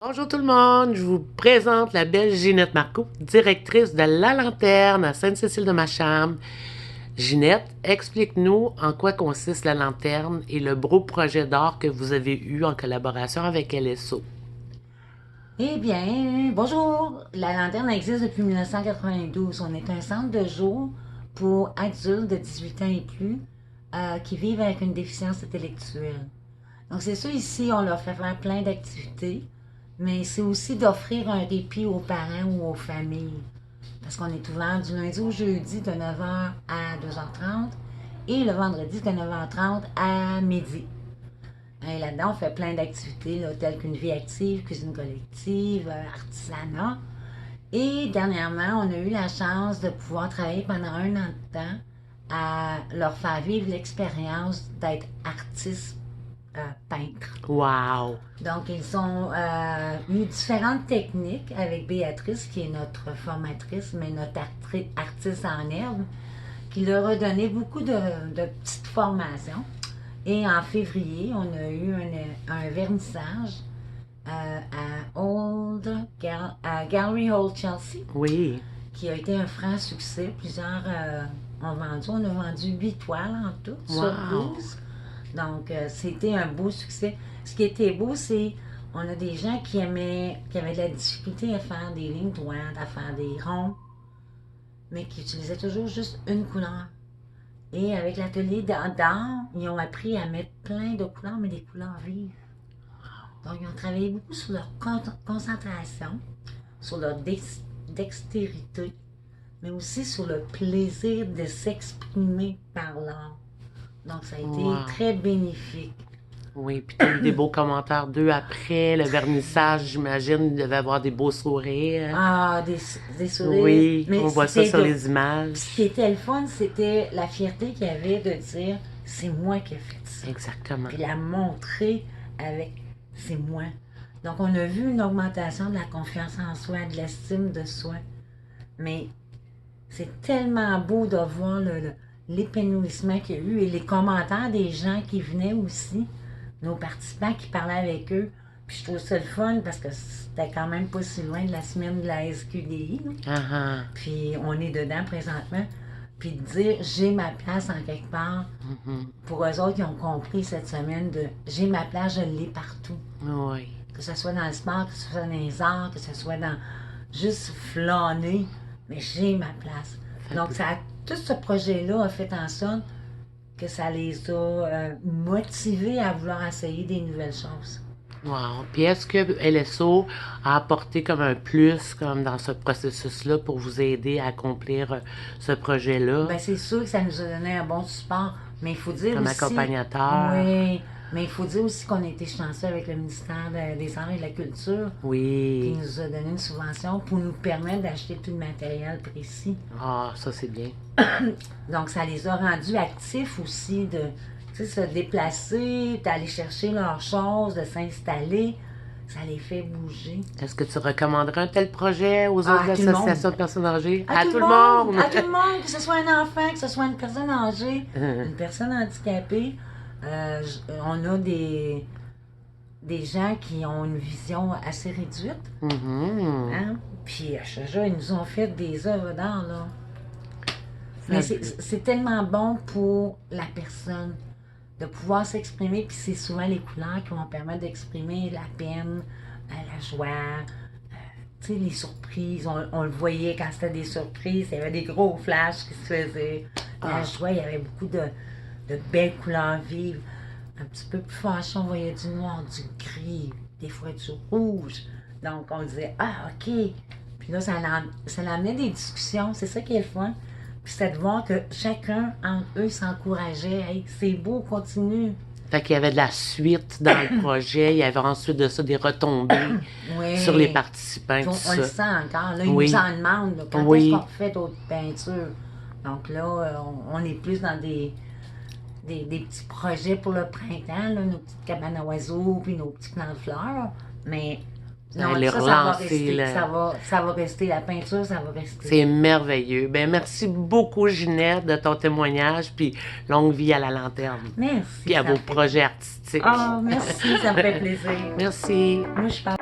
Bonjour tout le monde, je vous présente la belle Ginette Marcoux, directrice de La Lanterne à Sainte-Cécile-de-Macham. Ginette, explique-nous en quoi consiste La Lanterne et le beau projet d'art que vous avez eu en collaboration avec LSO. Eh bien, bonjour. La Lanterne existe depuis 1992. On est un centre de jour pour adultes de 18 ans et plus qui vivent avec une déficience intellectuelle. Donc, c'est sûr, ici, on leur fait faire plein d'activités, mais c'est aussi d'offrir un répit aux parents ou aux familles. Parce qu'on est ouvert du lundi au jeudi de 9h à 2h30 et le vendredi de 9h30 à midi. Et là-dedans, on fait plein d'activités là, telles qu'une vie active, cuisine collective, artisanat. Et dernièrement, on a eu la chance de pouvoir travailler pendant un an de temps à leur faire vivre l'expérience d'être artiste peintre. Wow! Donc, ils ont eu différentes techniques avec Béatrice, qui est notre formatrice, mais notre artiste en herbe, qui leur a donné beaucoup de petites formations. Et en février, on a eu un vernissage à Gallery Hall Chelsea, Oui, qui a été un franc succès. Plusieurs ont vendu. On a vendu 8 toiles en tout sur wow! 12. Donc, c'était un beau succès. Ce qui était beau, c'est on a des gens qui avaient de la difficulté à faire des lignes droites, à faire des ronds, mais qui utilisaient toujours juste une couleur. Et avec l'atelier d'art, ils ont appris à mettre plein de couleurs, mais des couleurs vives. Donc, ils ont travaillé beaucoup sur leur concentration, sur leur dextérité, mais aussi sur le plaisir de s'exprimer par l'art. Donc, ça a été Wow! très bénéfique. Oui, puis tu as eu des beaux commentaires d'eux après, le vernissage, j'imagine, il devait avoir des beaux sourires. Ah, des sourires. Oui, Mais on voit ça c'était sur de. les Ce images. qui était le fun, c'était la fierté qu'il y avait de dire c'est moi qui ai fait ça. Exactement. Puis la montrer avec c'est moi. Donc, on a vu une augmentation de la confiance en soi, de l'estime de soi. Mais c'est tellement beau de voir l'épanouissement qu'il y a eu et les commentaires des gens qui venaient aussi, nos participants qui parlaient avec eux. Puis je trouve ça le fun parce que c'était quand même pas si loin de la semaine de la SQDI. Là. Ah ah. Puis on est dedans présentement. Puis de dire j'ai ma place en quelque part, Mhm. pour eux autres, ils ont compris cette semaine de j'ai ma place, je l'ai partout. Oui. Que ce soit dans le sport, que ce soit dans les arts, que ce soit dans juste flâner, mais j'ai ma place. Fait Donc, que- tout ce projet-là a fait en sorte que ça les a motivés à vouloir essayer des nouvelles choses. Wow. Puis est-ce que LSO a apporté comme un plus comme dans ce processus-là pour vous aider à accomplir ce projet-là Ben, c'est sûr que ça nous a donné un bon support, mais il faut dire comme aussi. accompagnateur? Oui, mais il faut dire aussi qu'on a été chanceux avec le ministère des Arts et de la Culture, qui Oui. nous a donné une subvention pour nous permettre d'acheter tout le matériel précis. Ah, ça c'est bien. Donc, ça les a rendus actifs aussi de se déplacer, d'aller chercher leurs choses, de s'installer. Ça les fait bouger. Est-ce que tu recommanderais un tel projet aux Ah, autres à tout le monde. associations de personnes âgées? À tout tout le le monde, monde! à tout le monde, que ce soit un enfant, que ce soit une personne âgée, une personne handicapée. On a des gens qui ont une vision assez réduite. Mhm. Hein? Puis, je te jure, ils nous ont fait des œuvres d'art, là. Mais c'est tellement bon pour la personne de pouvoir s'exprimer, puis c'est souvent les couleurs qui vont permettre d'exprimer la peine, la joie, tu sais, les surprises. On le voyait quand c'était des surprises, il y avait des gros flashs qui se faisaient. La joie, il y avait beaucoup de belles couleurs vives. Un petit peu plus fâché, on voyait du noir, du gris, des fois du rouge. Donc, on disait, ah, OK. Puis là, ça amenait des discussions, c'est ça qui est le fun. Puis c'était de voir que chacun, entre eux, s'encourageait. Hey, c'est beau, continue. Fait qu'il y avait de la suite dans le projet. Il y avait ensuite de ça des retombées Oui. sur les participants. Puis Tout on le ça. sent encore. Là, ils Oui. nous en demandent. Là, quand Oui. est-ce qu'on refait d'autres peintures? Donc là, on est plus dans des petits projets pour le printemps, là, nos petites cabanes à oiseaux, puis nos petits plants de fleurs. Mais non, Les ça va relancer, rester. là. Ça va rester. La peinture, ça va rester. C'est merveilleux. Ben, merci beaucoup, Ginette, de ton témoignage, puis longue vie à la lanterne. Merci. Puis à ça vos me fait- projets artistiques. Ah, merci, ça me fait plaisir. Merci. Moi, je parle